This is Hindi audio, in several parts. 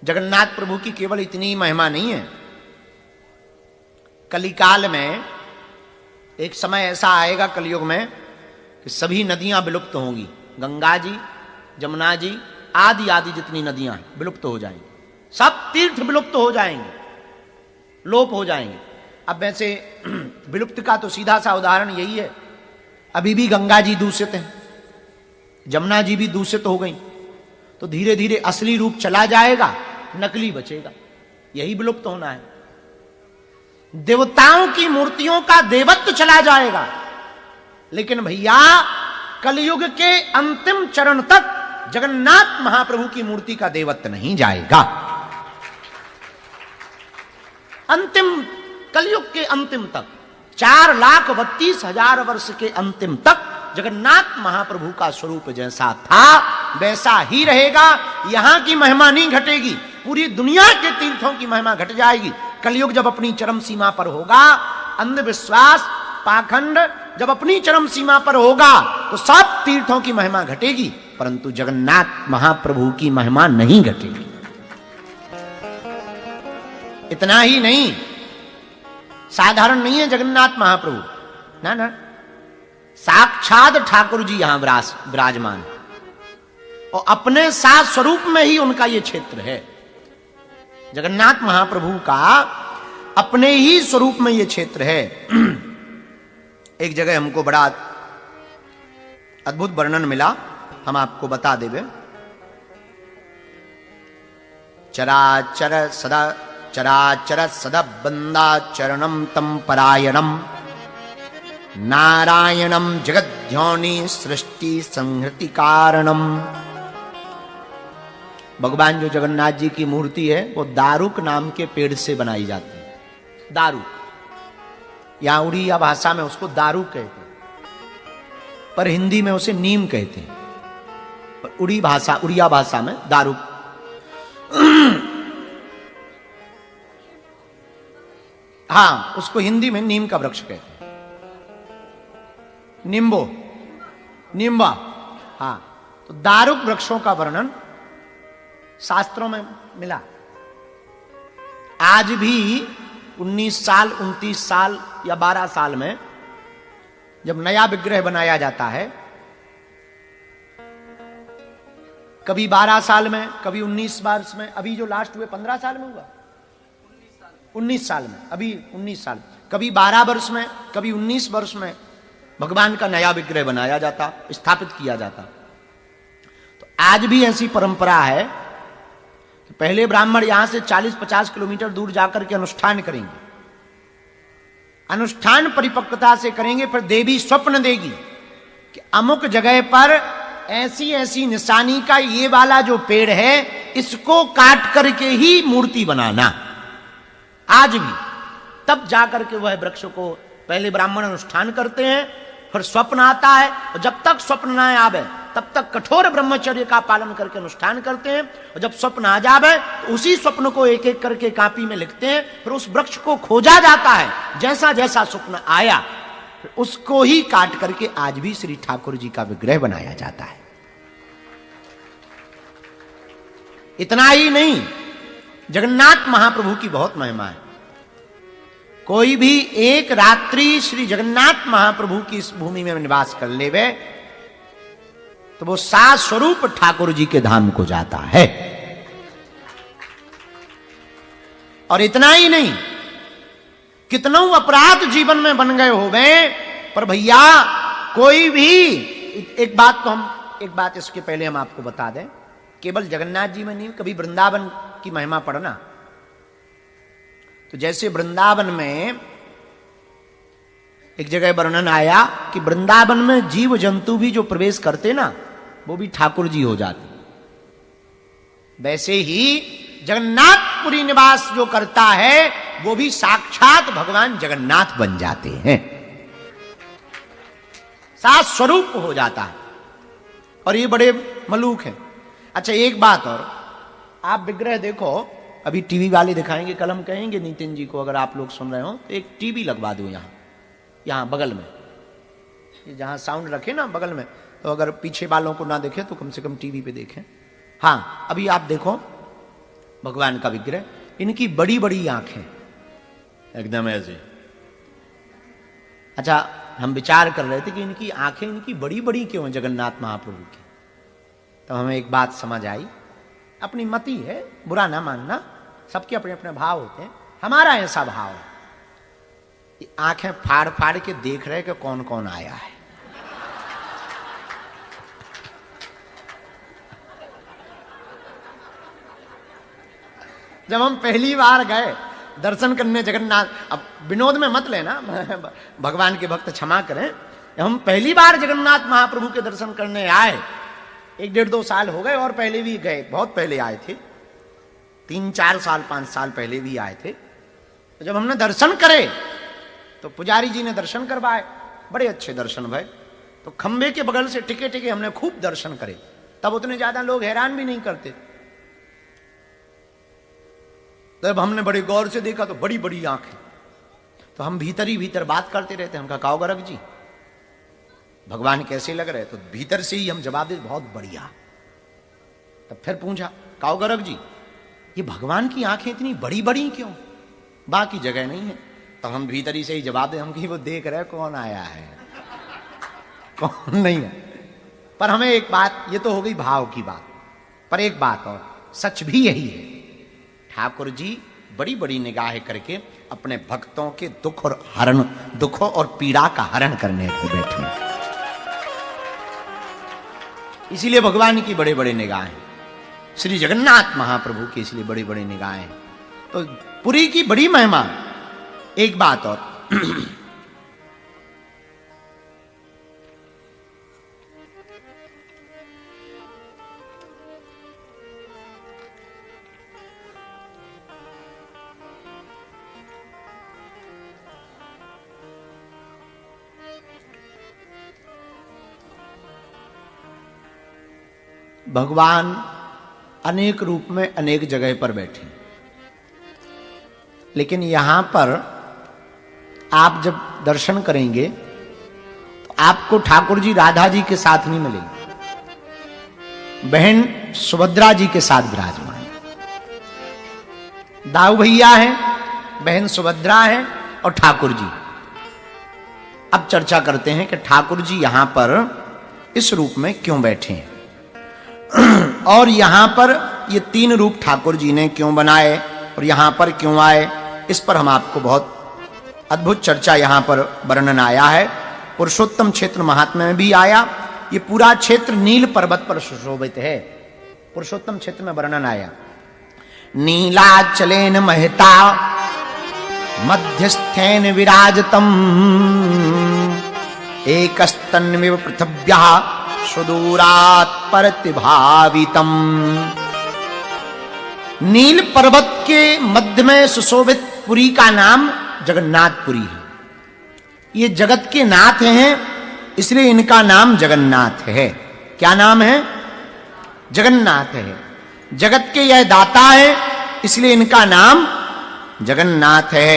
जगन्नाथ प्रभु की केवल इतनी महिमा नहीं है। कलिकाल में एक समय ऐसा आएगा कलयुग में कि सभी नदियां विलुप्त होंगी। गंगा जी, जमुना जी आदि आदि जितनी नदियां हैं विलुप्त हो जाएंगी, सब तीर्थ विलुप्त हो जाएंगे, लोप हो जाएंगे। अब वैसे विलुप्त का तो सीधा सा उदाहरण यही है, अभी भी गंगा जी दूषित हैं, जमुना जी भी दूषित हो गई, तो धीरे धीरे असली रूप चला जाएगा, नकली बचेगा, यही विलुप्त होना है। देवताओं की मूर्तियों का देवत्व चला जाएगा, लेकिन भैया कलयुग के अंतिम चरण तक जगन्नाथ महाप्रभु की मूर्ति का देवत्व नहीं जाएगा। अंतिम कलयुग के अंतिम तक 4,32,000 वर्ष के अंतिम तक जगन्नाथ महाप्रभु का स्वरूप जैसा था वैसा ही रहेगा। यहां की महिमा नहीं घटेगी, पूरी दुनिया के तीर्थों की महिमा घट जाएगी। कलयुग जब अपनी चरम सीमा पर होगा, अंधविश्वास पाखंड जब अपनी चरम सीमा पर होगा तो सब तीर्थों की महिमा घटेगी, परंतु जगन्नाथ महाप्रभु की महिमा नहीं घटेगी। इतना ही नहीं, साधारण नहीं है जगन्नाथ महाप्रभु, ना ना, साक्षात ठाकुर जी यहां विराजमान और अपने साथ स्वरूप में ही उनका यह क्षेत्र है। जगन्नाथ महाप्रभु का अपने ही स्वरूप में यह क्षेत्र है। एक जगह हमको बड़ा अद्भुत वर्णन मिला, हम आपको बता देवे। चराचर सदा बंदा चरणम तम परायणम नारायणम जगद्ध्योनि सृष्टि संहृति कारणम। भगवान जो जगन्नाथ जी की मूर्ति है वो दारुक नाम के पेड़ से बनाई जाती है। दारुक, यहां उड़िया भाषा में उसको दारुक कहते हैं, पर हिंदी में उसे नीम कहते हैं, पर उड़िया भाषा में दारुक। हाँ, उसको हिंदी में नीम का वृक्ष कहते हैं, निम्बा। हाँ, तो दारुक वृक्षों का वर्णन शास्त्रों में मिला। आज भी 19 साल 29 साल या 12 साल में जब नया विग्रह बनाया जाता है, कभी 12 साल में, कभी 19 वर्ष में, अभी जो लास्ट हुए 15 साल में हुआ, 19 साल में, अभी 19 साल, कभी 12 वर्ष में, कभी 19 वर्ष में भगवान का नया विग्रह बनाया जाता, स्थापित किया जाता। तो आज भी ऐसी परंपरा है कि पहले ब्राह्मण यहां से 40-50 किलोमीटर दूर जाकर के अनुष्ठान करेंगे, अनुष्ठान परिपक्वता से करेंगे, फिर देवी स्वप्न देगी कि अमुक जगह पर ऐसी ऐसी निशानी का ये वाला जो पेड़ है इसको काट करके ही मूर्ति बनाना। आज भी तब जाकर के वह वृक्ष को पहले ब्राह्मण अनुष्ठान करते हैं, फिर स्वप्न आता है, और जब तक स्वप्न ना आवे तब तक कठोर ब्रह्मचर्य का पालन करके अनुष्ठान करते हैं, और जब स्वप्न आ जावे तो उसी स्वप्न को एक एक करके कापी में लिखते हैं, फिर उस वृक्ष को खोजा जाता है, जैसा जैसा स्वप्न आया उसको ही काट करके आज भी श्री ठाकुर जी का विग्रह बनाया जाता है। इतना ही नहीं, जगन्नाथ महाप्रभु की बहुत महिमा है। कोई भी एक रात्रि श्री जगन्नाथ महाप्रभु की इस भूमि में निवास कर लेवे तो वो सात स्वरूप ठाकुर जी के धाम को जाता है। और इतना ही नहीं, कितना अपराध जीवन में बन गए हो गए, पर भैया कोई भी एक बात इसके पहले हम आपको बता दें, केवल जगन्नाथ जी में नहीं, कभी वृंदावन की महिमा पढ़ना। तो जैसे वृंदावन में एक जगह वर्णन आया कि वृंदावन में जीव जंतु भी जो प्रवेश करते ना वो भी ठाकुर जी हो जाते, वैसे ही जगन्नाथपुरी निवास जो करता है वो भी साक्षात भगवान जगन्नाथ बन जाते हैं, सात स्वरूप हो जाता है। और ये बड़े मलूक हैं। अच्छा, एक बात और, आप विग्रह देखो, अभी टीवी वाले दिखाएंगे, कल हम कहेंगे नितिन जी को, अगर आप लोग सुन रहे हो तो एक टीवी लगवा दो यहां बगल में, ये जहां साउंड रखे ना बगल में, तो अगर पीछे वालों को ना देखे तो कम से कम टीवी पे देखें। हाँ, अभी आप देखो, भगवान का विग्रह, इनकी बड़ी बड़ी आंखें एकदम ऐसे। अच्छा, हम विचार कर रहे थे कि इनकी आंखें इनकी बड़ी बड़ी क्यों हैं जगन्नाथ महाप्रभु की। तो हमें एक बात समझ आई, अपनी मति है, बुरा ना मानना, सबके अपने अपने भाव होते हैं। हमारा ऐसा भाव है, आंखें फाड़ फाड़ के देख रहे कि कौन कौन आया है। जब हम पहली बार गए दर्शन करने जगन्नाथ, अब विनोद में मत लेना, भगवान के भक्त क्षमा करें, हम पहली बार जगन्नाथ महाप्रभु के दर्शन करने आए, 1-1.5-2 साल हो गए, और पहले भी गए, बहुत पहले आए थे, 3-4 साल 5 साल पहले भी आए थे। तो जब हमने दर्शन करे तो पुजारी जी ने दर्शन करवाए, बड़े अच्छे दर्शन भाई। तो खंबे के बगल से टिके टिके हमने खूब दर्शन करे, तब उतने ज्यादा लोग हैरान भी नहीं करते। तब हमने बड़े गौर से देखा तो बड़ी बड़ी आंखें। तो हम भीतर ही भीतर बात करते रहते। हम कहा, काओ गोरख जी भगवान कैसे लग रहे? तो भीतर से ही हम जवाब दे, बहुत बढ़िया। तब फिर पूछा, काओ गोरख जी ये भगवान की आंखें इतनी बड़ी बड़ी क्यों, बाकी जगह नहीं है? तो हम भीतर ही से ही जवाब दे, हम कि वो देख रहे कौन आया है कौन नहीं है। पर हमें एक बात, ये तो हो गई भाव की बात, पर एक बात और सच भी यही है, ठाकुर जी बड़ी बड़ी निगाहें करके अपने भक्तों के दुखों और पीड़ा का हरण करने को बैठे। इसीलिए भगवान की बड़े बड़े निगाहें, श्री जगन्नाथ महाप्रभु की इसलिए बड़ी बड़ी निगाहें। तो पुरी की बड़ी महिमा। एक बात और, भगवान अनेक रूप में अनेक जगह पर बैठे, लेकिन यहां पर आप जब दर्शन करेंगे तो आपको ठाकुर जी राधा जी के साथ नहीं मिलेंगे, बहन सुभद्रा जी के साथ विराजमान। दाऊ भैया है, बहन सुभद्रा है और ठाकुर जी। अब चर्चा करते हैं कि ठाकुर जी यहां पर इस रूप में क्यों बैठे हैं और यहां पर ये 3 रूप ठाकुर जी ने क्यों बनाए और यहां पर क्यों आए, इस पर हम आपको बहुत अद्भुत चर्चा यहां पर वर्णन आया है। पुरुषोत्तम क्षेत्र महात्म्य में भी आया। ये पूरा क्षेत्र नील पर्वत पर सुशोभित है। पुरुषोत्तम क्षेत्र में वर्णन आया, नीलाचलेन महता मध्यस्थेन विराजतम एकस्तन्विव पृथिव्या सुदूरात् प्रतिभावितम। नील पर्वत के मध्य में सुशोभित पुरी का नाम जगन्नाथपुरी है। ये जगत के नाथ हैं, इसलिए इनका नाम जगन्नाथ है। क्या नाम है? जगन्नाथ है। जगत के यह दाता है, इसलिए इनका नाम जगन्नाथ है।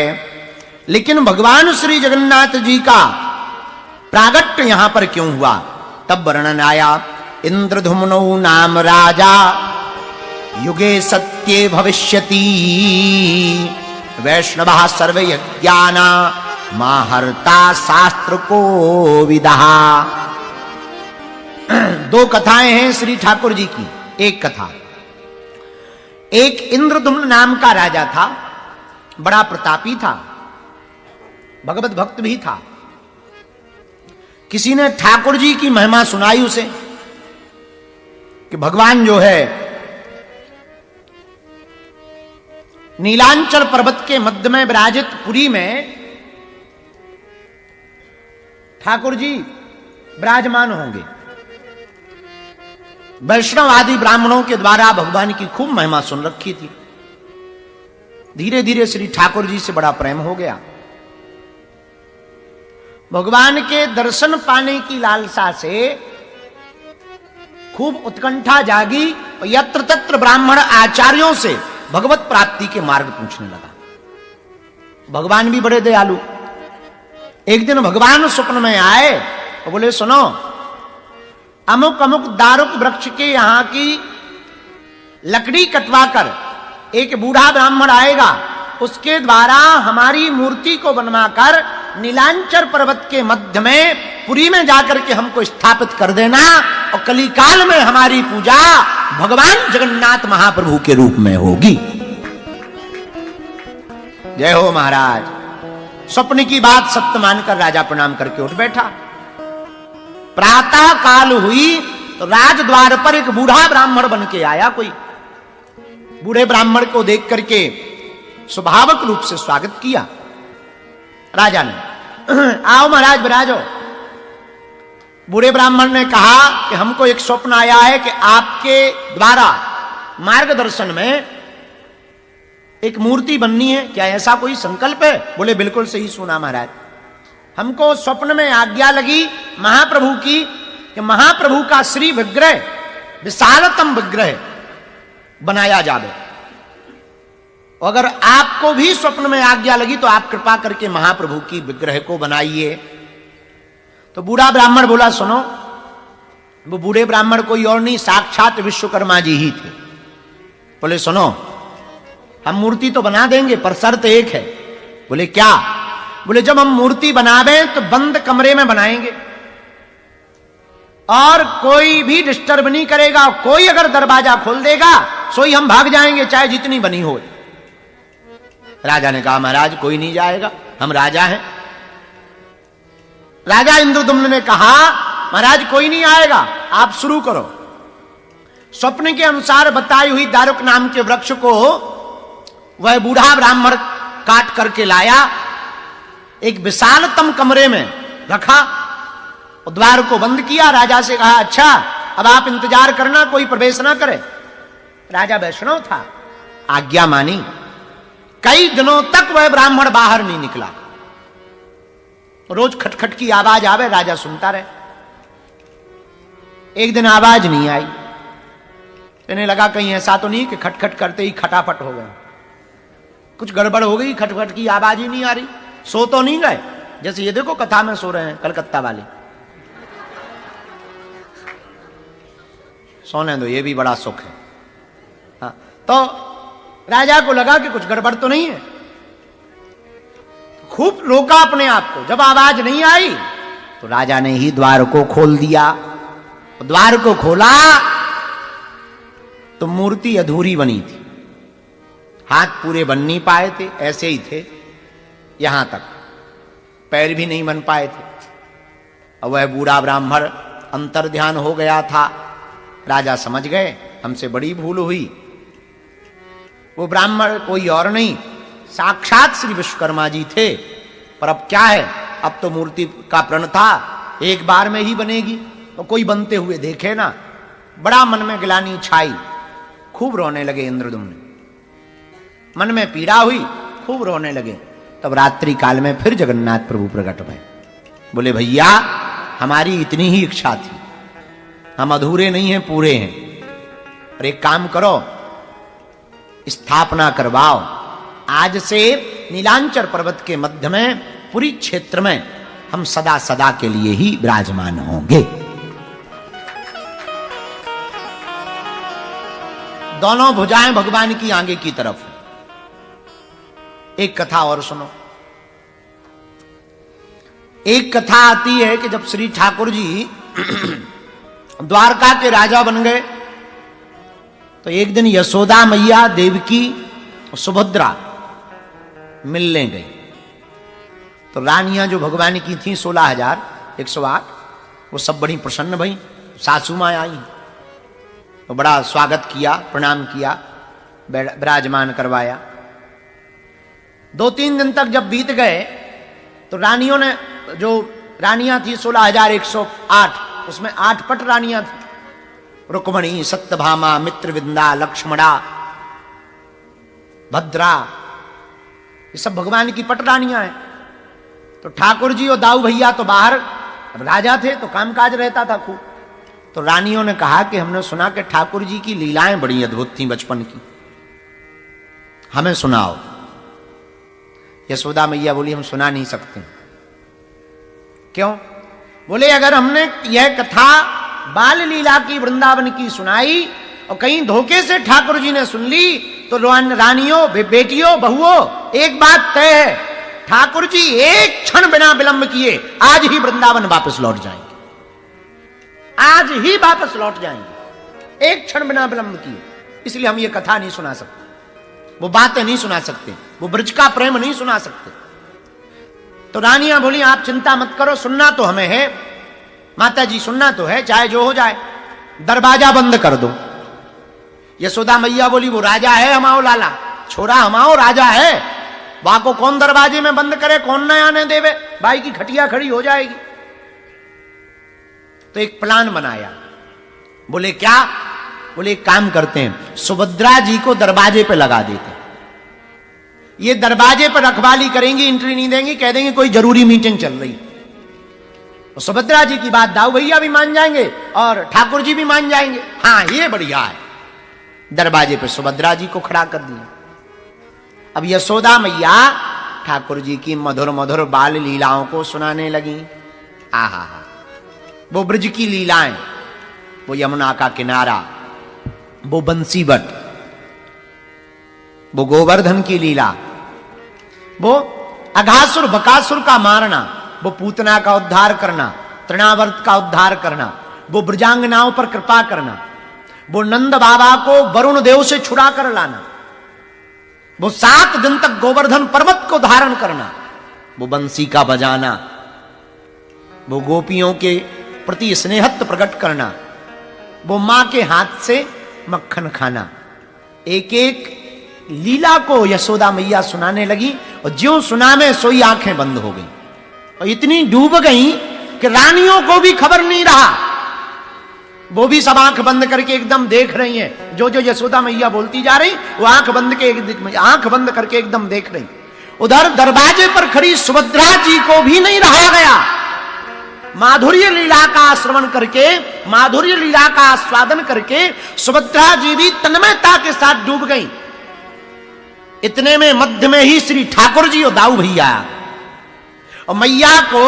लेकिन भगवान श्री जगन्नाथ जी का प्रागट्य यहां पर क्यों हुआ, तब वर्णन आया, इंद्रधुम्नो नाम राजा युगे सत्ये भविष्यति वैष्णवः सर्वयज्ञाना माहर्ता शास्त्र को विदहा। 2 कथाएं हैं श्री ठाकुर जी की। एक कथा, एक इंद्रधुम्न नाम का राजा था, बड़ा प्रतापी था, भगवत भक्त भी था। किसी ने ठाकुर जी की महिमा सुनाई उसे कि भगवान जो है नीलांचल पर्वत के मध्य में विराजित पुरी में ठाकुर जी विराजमान होंगे। वैष्णव आदि ब्राह्मणों के द्वारा भगवान की खूब महिमा सुन रखी थी। धीरे धीरे श्री ठाकुर जी से बड़ा प्रेम हो गया। भगवान के दर्शन पाने की लालसा से खूब उत्कंठा जागी और यत्र तत्र ब्राह्मण आचार्यों से भगवत प्राप्ति के मार्ग पूछने लगा। भगवान भी बड़े दयालु। एक दिन भगवान स्वप्न में आए और बोले, सुनो, अमुक अमुक दारुक वृक्ष के यहां की लकड़ी कटवाकर एक बूढ़ा ब्राह्मण आएगा, उसके द्वारा हमारी मूर्ति को बनवाकर नीलांचर पर्वत के मध्य में पुरी में जाकर के हमको स्थापित कर देना, और कलिकाल में हमारी पूजा भगवान जगन्नाथ महाप्रभु के रूप में होगी। जय हो महाराज। स्वप्न की बात सत्य मानकर राजा प्रणाम करके उठ बैठा। प्रातः काल हुई तो राजद्वार पर एक बूढ़ा ब्राह्मण बन के आया। कोई बूढ़े ब्राह्मण को देख करके स्वाभाविक रूप से स्वागत किया राजा ने। आओ महाराज विराजो। बूढ़े ब्राह्मण ने कहा कि हमको एक स्वप्न आया है कि आपके द्वारा मार्गदर्शन में एक मूर्ति बननी है, क्या ऐसा कोई संकल्प है? बोले बिल्कुल सही सुना महाराज, हमको स्वप्न में आज्ञा लगी महाप्रभु की कि महाप्रभु का श्री विग्रह, विशालतम विग्रह बनाया जावे। अगर आपको भी स्वप्न में आज्ञा लगी तो आप कृपा करके महाप्रभु की विग्रह को बनाइए। तो बूढ़ा ब्राह्मण बोला सुनो, वो बूढ़े ब्राह्मण कोई और नहीं, साक्षात विश्वकर्मा जी ही थे। बोले सुनो, हम मूर्ति तो बना देंगे पर शर्त एक है। बोले क्या? बोले जब हम मूर्ति बनावे तो बंद कमरे में बनाएंगे और कोई भी डिस्टर्ब नहीं करेगा। कोई अगर दरवाजा खोल देगा सोई हम भाग जाएंगे, चाहे जितनी बनी हो। राजा ने कहा महाराज कोई नहीं जाएगा, हम राजा हैं। राजा इंद्रदुम्न ने कहा महाराज कोई नहीं आएगा, आप शुरू करो। स्वप्न के अनुसार बताई हुई दारुक नाम के वृक्ष को वह बूढ़ा ब्राह्मण काट करके लाया, एक विशालतम कमरे में रखा और द्वार को बंद किया। राजा से कहा अच्छा अब आप इंतजार करना, कोई प्रवेश ना करे। राजा वैष्णव था, आज्ञा मानी। कई दिनों तक वह ब्राह्मण बाहर नहीं निकला। रोज खटखट की आवाज आवे, राजा सुनता रहे। एक दिन आवाज नहीं आई, इन्हें लगा कहीं ऐसा तो नहीं कि खटखट करते ही खटाफट हो गए, कुछ गड़बड़ हो गई, खटखट की आवाज ही नहीं आ रही। सो तो नहीं गए? जैसे ये देखो कथा में सो रहे हैं कलकत्ता वाले, सोने दो, ये भी बड़ा सुख है। हाँ, तो राजा को लगा कि कुछ गड़बड़ तो नहीं है, खूब रोका अपने आप को। जब आवाज नहीं आई तो राजा ने ही द्वार को खोल दिया। द्वार को खोला तो मूर्ति अधूरी बनी थी, हाथ पूरे बन नहीं पाए थे, ऐसे ही थे, यहां तक पैर भी नहीं बन पाए थे। और वह बूढ़ा ब्राह्मण अंतर ध्यान हो गया था। राजा समझ गए हमसे बड़ी भूल हुई। वो ब्राह्मण कोई और नहीं, साक्षात श्री विश्वकर्मा जी थे। पर अब क्या है, अब तो मूर्ति का प्रण था, एक बार में ही बनेगी, तो कोई बनते हुए देखे ना। बड़ा मन में ग्लानि छाई, खूब रोने लगे इंद्रदुम्न, मन में पीड़ा हुई, खूब रोने लगे। तब रात्रि काल में फिर जगन्नाथ प्रभु प्रकट हुए। बोले भैया हमारी इतनी ही इच्छा थी, हम अधूरे नहीं हैं, पूरे हैं। और एक काम करो, स्थापना करवाओ। आज से नीलांचर पर्वत के मध्य में पुरी क्षेत्र में हम सदा सदा के लिए ही विराजमान होंगे। दोनों भुजाएं भगवान की आगे की तरफ। एक कथा और सुनो। एक कथा आती है कि जब श्री ठाकुर जी द्वारका के राजा बन गए तो एक दिन यशोदा मैया, देवकी और सुभद्रा मिलने गए। तो रानियां जो भगवान की थी 16,108, वो सब बड़ी प्रसन्न भई। सासू माँ आई तो बड़ा स्वागत किया, प्रणाम किया, विराजमान करवाया। 2-3 दिन तक जब बीत गए तो रानियों ने, जो रानियां थी 16,108, उसमें 8 पट रानियां थी। रुक्मणी, सत्यभामा, मित्रविंदा, लक्ष्मणा, भद्रा, ये सब भगवान की पट रानियां हैं। तो ठाकुर जी और दाऊ भैया तो बाहर, राजा थे तो कामकाज रहता था खूब। तो रानियों ने कहा कि हमने सुना कि ठाकुर जी की लीलाएं बड़ी अद्भुत थी बचपन की, हमें सुनाओ। यशोदा मैया बोली हम सुना नहीं सकते। क्यों? बोले अगर हमने यह कथा बाल लीला की, वृंदावन की सुनाई और कहीं धोखे से ठाकुर जी ने सुन ली तो रानियों, बेटियों, बहुओं, एक बात तय है, ठाकुर जी एक क्षण बिना विलंब किए आज ही वृंदावन वापस लौट जाएंगे, आज ही वापस लौट जाएंगे, एक क्षण बिना विलंब किए। इसलिए हम ये कथा नहीं सुना सकते, वो बातें नहीं सुना सकते, वो ब्रज का प्रेम नहीं सुना सकते। तो रानियां बोली आप चिंता मत करो, सुनना तो हमें है माता जी, सुनना तो है, चाहे जो हो जाए, दरवाजा बंद कर दो। यशोदा मैया बोली वो राजा है हमाओ लाला, छोरा हमाओ राजा है, वहां को कौन दरवाजे में बंद करे, कौन न आने देवे, भाई की खटिया खड़ी हो जाएगी। तो एक प्लान बनाया, बोले क्या, बोले एक काम करते हैं, सुभद्रा जी को दरवाजे पे लगा देते, ये दरवाजे पर रखवाली करेंगी, एंट्री नहीं देंगी, कह देंगे कोई जरूरी मीटिंग चल रही। तो सुभद्रा जी की बात दाऊ भैया भी मान जाएंगे और ठाकुर जी भी मान जाएंगे, हाँ ये बढ़िया है। दरवाजे पे सुभद्रा जी को खड़ा कर दिया। अब यशोदा मैया ठाकुर जी की मधुर मधुर बाल लीलाओं को सुनाने लगी। आहा, वो ब्रज की लीलाएं, वो यमुना का किनारा, वो बंसीबट, वो गोवर्धन की लीला, वो अघासुर बकासुर का मारना, वो पूतना का उद्धार करना, तृणावर्त का उद्धार करना, वो ब्रजांगनाओं पर कृपा करना, वो नंद बाबा को वरुण देव से छुड़ा कर लाना, वो 7 दिन तक गोवर्धन पर्वत को धारण करना, वो बंसी का बजाना, वो गोपियों के प्रति स्नेहत्व प्रकट करना, वो मां के हाथ से मक्खन खाना। एक एक लीला को यशोदा मैया सुनाने लगी और ज्यों सुना में सोई आंखें बंद हो गई और इतनी डूब गई कि रानियों को भी खबर नहीं रहा, वो भी सब आंख बंद करके एकदम देख रही हैं, जो जो यशोदा मैया बोलती जा रही वो आंख बंद करके एकदम देख रही। उधर दरवाजे पर खड़ी सुभद्रा जी को भी नहीं रहा गया, माधुर्य लीला का श्रवण करके, माधुर्य लीला का आस्वादन करके सुभद्रा जी भी तन्मयता के साथ डूब गई। इतने में मध्य में ही श्री ठाकुर जी और दाऊ भैया, और मैया को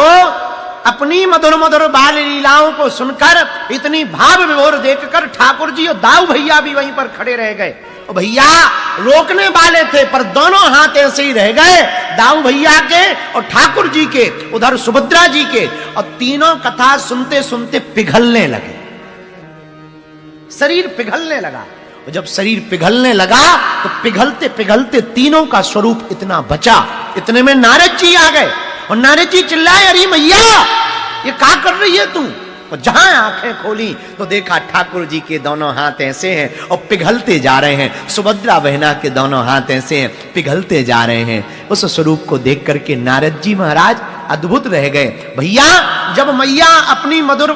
अपनी मधुर मधुर बाल लीलाओं को सुनकर इतनी भाव विभोर देखकर ठाकुर जी और दाऊ भैया भी वहीं पर खड़े रह गए। और भैया रोकने वाले थे पर दोनों हाथ ऐसे ही रह गए, दाऊ भैया के और ठाकुर जी के, उधर सुभद्रा जी के, और तीनों कथा सुनते सुनते पिघलने लगे, शरीर पिघलने लगा। और जब शरीर पिघलने लगा तो पिघलते पिघलते तीनों का स्वरूप इतना बचा। इतने में नारद जी आ गए और नारद जी चिल्लाए, अरे मैया ये क्या कर रही है तू? और जहां आंखें खोली तो देखा ठाकुर जी के दोनों हाथ ऐसे हैं और पिघलते जा रहे हैं, सुभद्रा बहना के दोनों हाथ ऐसे हैं पिघलते जा रहे हैं। उस स्वरूप को देख करके नारद जी महाराज अद्भुत रह गए। भैया जब मैया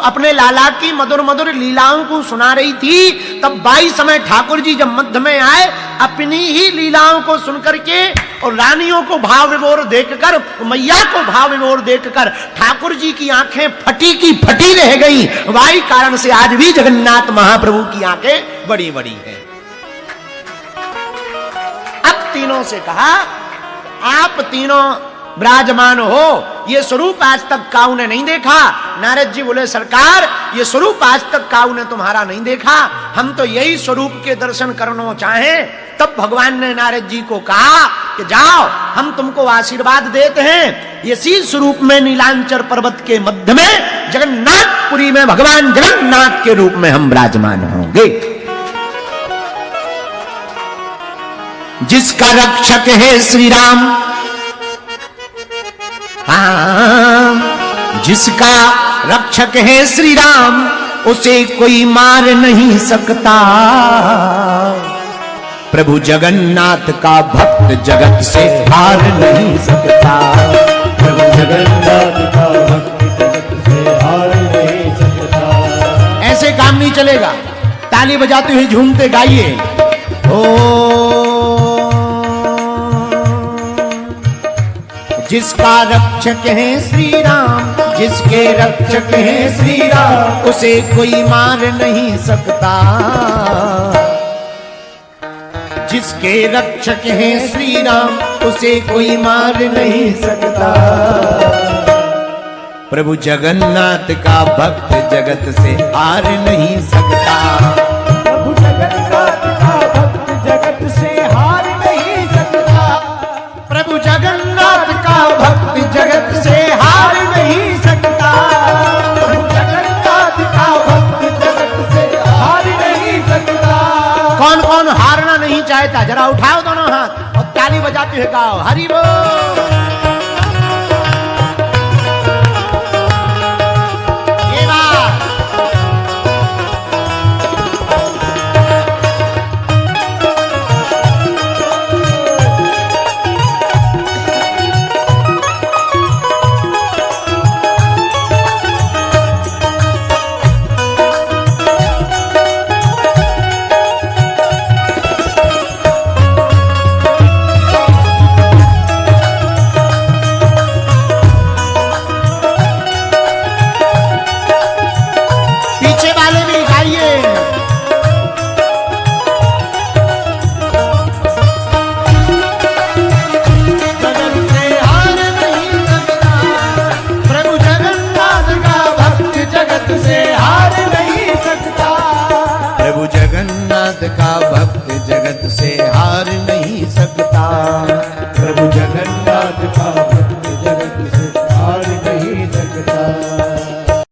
अपने लाला की मधुर मधुर लीलाओं को सुना रही थी, तब 22 समय ठाकुर जी जब मध्य में आए, अपनी ही लीलाओं को सुनकर के और रानियों को भाव विभोर देखकर, मैया को भाव विभोर देखकर ठाकुर जी की आंखें फटी की फटी रह गई। वाही कारण से आज भी जगन्नाथ महाप्रभु की आंखें बड़ी बड़ी हैं। अब तीनों से कहा, आप तीनों विराजमान हो, ये स्वरूप आज तक काऊ ने नहीं देखा। नारद जी बोले, सरकार ये स्वरूप आज तक काऊ ने तुम्हारा नहीं देखा, हम तो यही स्वरूप के दर्शन करना चाहें। तब भगवान ने नारद जी को कहा कि जाओ हम तुमको आशीर्वाद देते हैं, इसी स्वरूप में नीलांचल पर्वत के मध्य में जगन्नाथपुरी में भगवान जगन्नाथ के रूप में हम विराजमान होंगे। जिसका रक्षक है श्री राम, हाँ, जिसका रक्षक है श्री राम, उसे कोई मार नहीं सकता। प्रभु जगन्नाथ का भक्त जगत से हार नहीं सकता। प्रभु जगन्नाथ का भक्त जगत से हार नहीं सकता। ऐसे काम नहीं चलेगा, ताली बजाते हुए झूमते गाइए। ओ जिसका रक्षक है श्री राम, जिसके रक्षक है श्री राम, उसे कोई मार नहीं सकता। जिसके रक्षक है श्री राम, उसे कोई मार नहीं सकता। प्रभु जगन्नाथ का भक्त जगत से हार नहीं सकता। प्रभु जगन्नाथ का भक्त जगत से हार जरा उठाओ दोनों हाथ और ताली बजाते हुए गाओ हरि बोल।